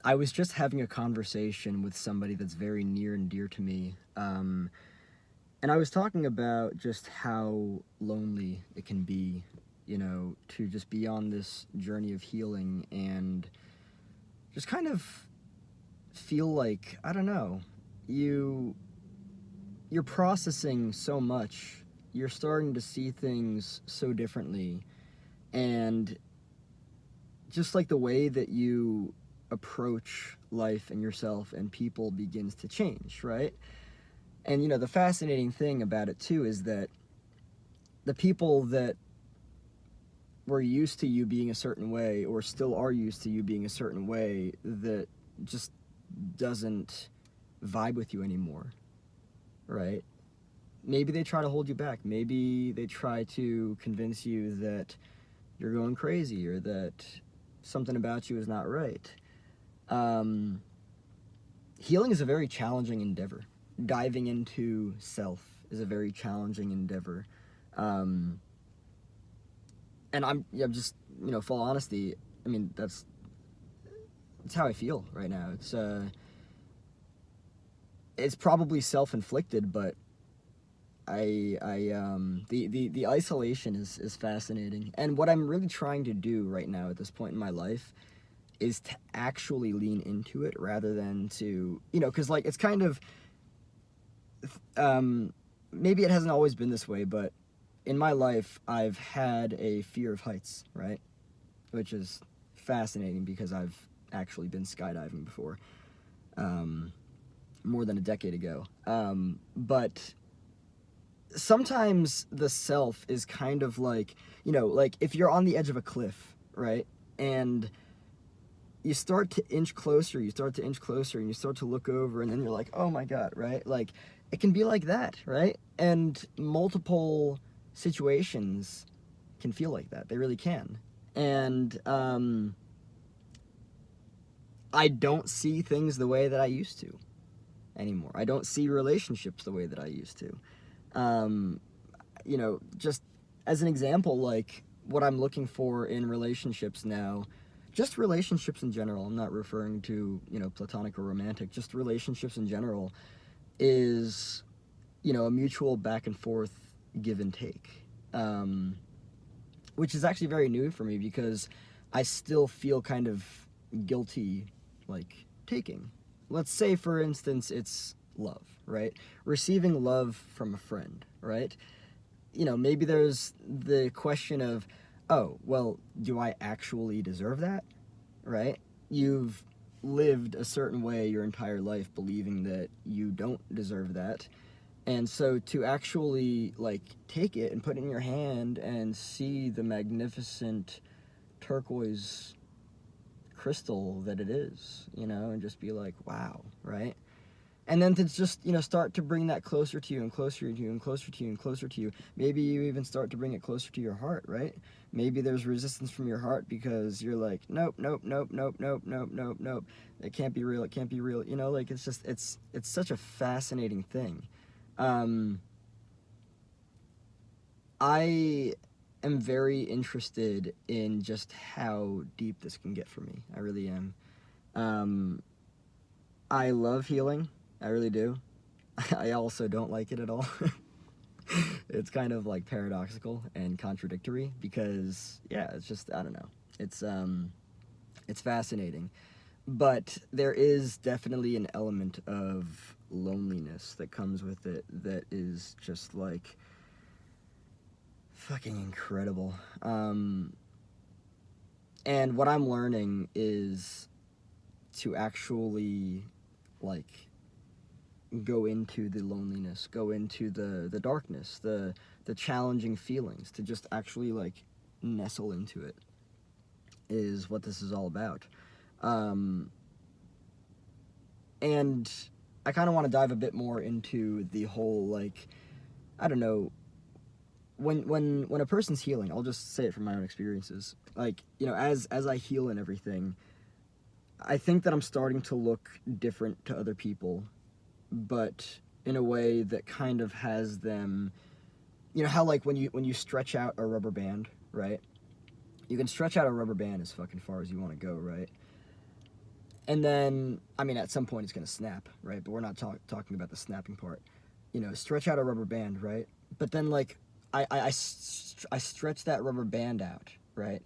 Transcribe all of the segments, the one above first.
I was just having a conversation with somebody that's very near and dear to me. And I was talking about just how lonely it can be, to just be on this journey of healing and just kind of feel like, I don't know, you you're processing so much. You're starting to see things so differently, and just like the way that you approach life and yourself and people begins to change, right? And the fascinating thing about it too is that the people that were used to you being a certain way or still are used to you being a certain way that just doesn't vibe with you anymore, right? Maybe they try to hold you back. Maybe they try to convince you that you're going crazy or that something about you is not right. Um, Healing is a very challenging endeavor. Diving into self is a very challenging endeavor. Um, and I'm just, full honesty. I mean, it's how I feel right now. It's probably self-inflicted, but the isolation is fascinating. And what I'm really trying to do right now at this point in my life is to actually lean into it rather than to, because like it's kind of, maybe it hasn't always been this way, but in my life I've had a fear of heights, right? Which is fascinating because I've actually been skydiving before, more than a decade ago. But sometimes the self is kind of like, like if you're on the edge of a cliff, right? And you start to inch closer, and you start to look over, and then you're like, oh my God, right? Like, it can be like that, right? And multiple situations can feel like that. They really can. And I don't see things the way that I used to anymore. I don't see relationships the way that I used to. Um, just as an example, like what I'm looking for in relationships now, just relationships in general, I'm not referring to, platonic or romantic, just relationships in general, is, a mutual back and forth give and take. Which is actually very new for me because I still feel kind of guilty, like taking. Let's say, for instance, it's love, right? Receiving love from a friend, right? Maybe there's the question of, oh, well, do I actually deserve that, right? You've lived a certain way your entire life believing that you don't deserve that. And so to actually, like, take it and put it in your hand and see the magnificent turquoise crystal that it is, and just be like, wow, right? And then to just, start to bring that closer to you and closer to you and closer to you and closer to you. Maybe you even start to bring it closer to your heart, right? Maybe there's resistance from your heart because you're like, nope, nope, nope, nope, nope, nope, nope, nope. It can't be real. It can't be real. Like it's such a fascinating thing. Um, I am very interested in just how deep this can get for me. I really am. Um, I love healing. I really do. I also don't like it at all. It's kind of like paradoxical and contradictory because yeah, it's just I don't know. It's fascinating. But there is definitely an element of loneliness that comes with it that is just like fucking incredible. And what I'm learning is to actually like go into the loneliness, go into the darkness, the challenging feelings, to just actually like nestle into it is what this is all about. Um, and I kind of want to dive a bit more into the whole like I don't know when a person's healing. I'll just say it from my own experiences. Like as I heal and everything, I think that I'm starting to look different to other people, but in a way that kind of has them, how like when you stretch out a rubber band, right? You can stretch out a rubber band as fucking far as you want to go, right? And then, I mean, at some point it's going to snap, right? But we're not talking about the snapping part. You know, stretch out a rubber band, right? But then, like, I stretch that rubber band out, right?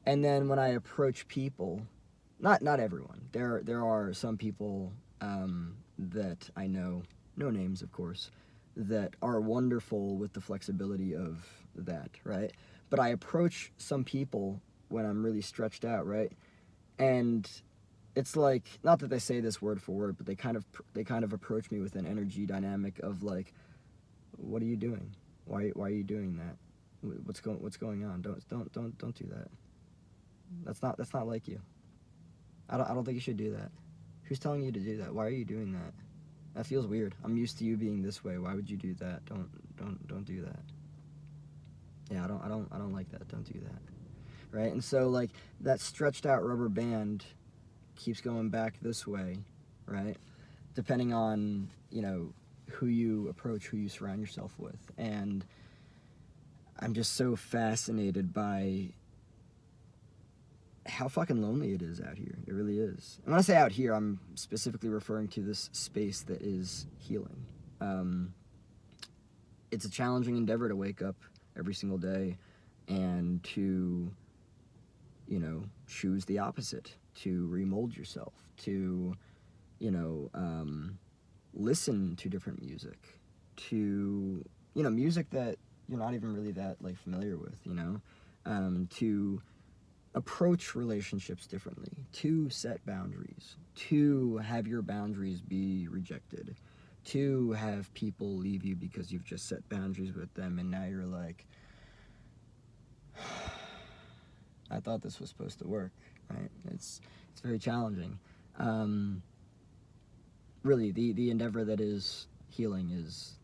And then when I approach people, not everyone. There are some people that I know, no names, of course, that are wonderful with the flexibility of that, right? But I approach some people when I'm really stretched out, right? And it's like, not that they say this word for word, but they kind of approach me with an energy dynamic of like, what are you doing? Why are you doing that? What's going on? Don't do that. That's not like you. I don't think you should do that. Who's telling you to do that? Why are you doing that? That feels weird. I'm used to you being this way. Why would you do that? Don't do that. Yeah, I don't like that. Don't do that. Right? And so like that stretched out rubber band keeps going back this way, right? Depending on, who you approach, who you surround yourself with. And I'm just so fascinated by how fucking lonely it is out here. It really is. And when I say out here, I'm specifically referring to this space that is healing. It's a challenging endeavor to wake up every single day and to, choose the opposite, to remold yourself, to, listen to different music, to, music that you're not even really that, like, familiar with, to approach relationships differently, to set boundaries, to have your boundaries be rejected, to have people leave you because you've just set boundaries with them and now you're like, I thought this was supposed to work, right? It's very challenging. Really, the endeavor that is healing is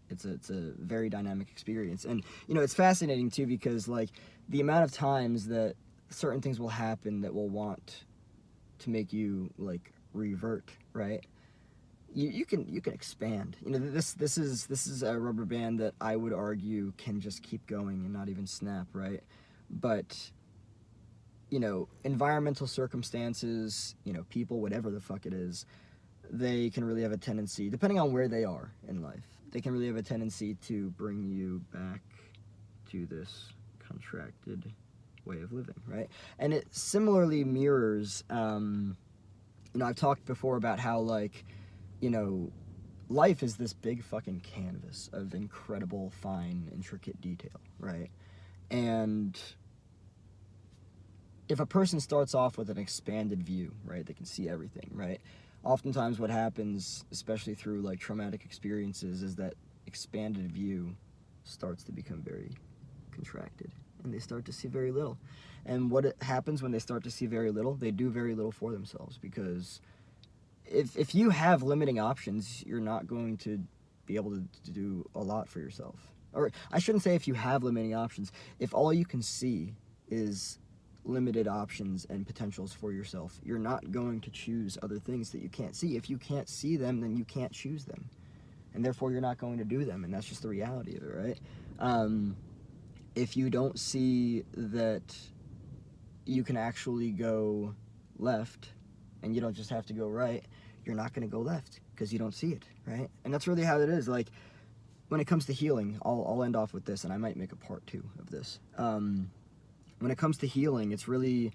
it's a very dynamic experience, and it's fascinating too because like the amount of times that certain things will happen that will want to make you like revert, right? You can expand. This is a rubber band that I would argue can just keep going and not even snap, right? But environmental circumstances, people, whatever the fuck it is, they can really have a tendency, depending on where they are in life, they can really have a tendency to bring you back to this contracted way of living, right? And it similarly mirrors, I've talked before about how, like, life is this big fucking canvas of incredible, fine, intricate detail, right? And if a person starts off with an expanded view, right, they can see everything, right? Oftentimes what happens, especially through like traumatic experiences, is that expanded view starts to become very contracted and they start to see very little. And what happens when they start to see very little, they do very little for themselves, because if you have limiting options, you're not going to be able to do a lot for yourself. Or I shouldn't say if you have limiting options. If all you can see is limited options and potentials for yourself, you're not going to choose other things that you can't see. If you can't see them, then you can't choose them. And therefore, you're not going to do them. And that's just the reality of it, right? If you don't see that you can actually go left and you don't just have to go right, you're not going to go left because you don't see it, right? And that's really how it is. Like, when it comes to healing, I'll end off with this, and I might make a part 2 of this. When it comes to healing, it's really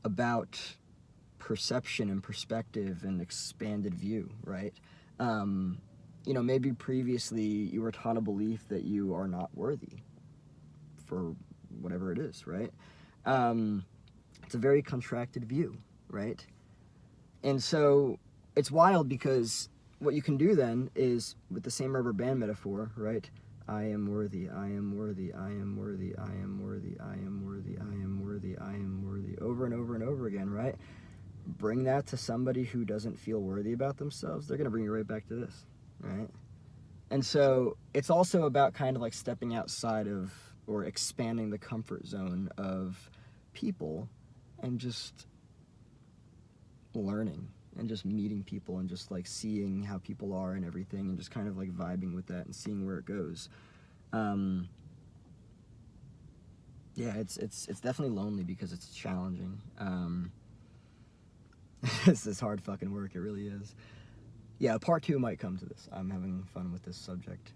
about perception and perspective and expanded view, right? Maybe previously you were taught a belief that you are not worthy for whatever it is, right? It's a very contracted view, right? And so it's wild because what you can do then is, with the same rubber band metaphor, right? I am worthy, I am worthy, I am worthy, I am worthy, I am worthy, I am worthy, I am worthy, over and over and over again, right? Bring that to somebody who doesn't feel worthy about themselves, they're going to bring you right back to this, right? And so it's also about kind of like stepping outside of, or expanding the comfort zone of people and just learning and just meeting people and just like seeing how people are and everything and just kind of like vibing with that and seeing where it goes. Yeah, it's definitely lonely because it's challenging. This is hard fucking work. It really is. Yeah, part two might come to this. I'm having fun with this subject.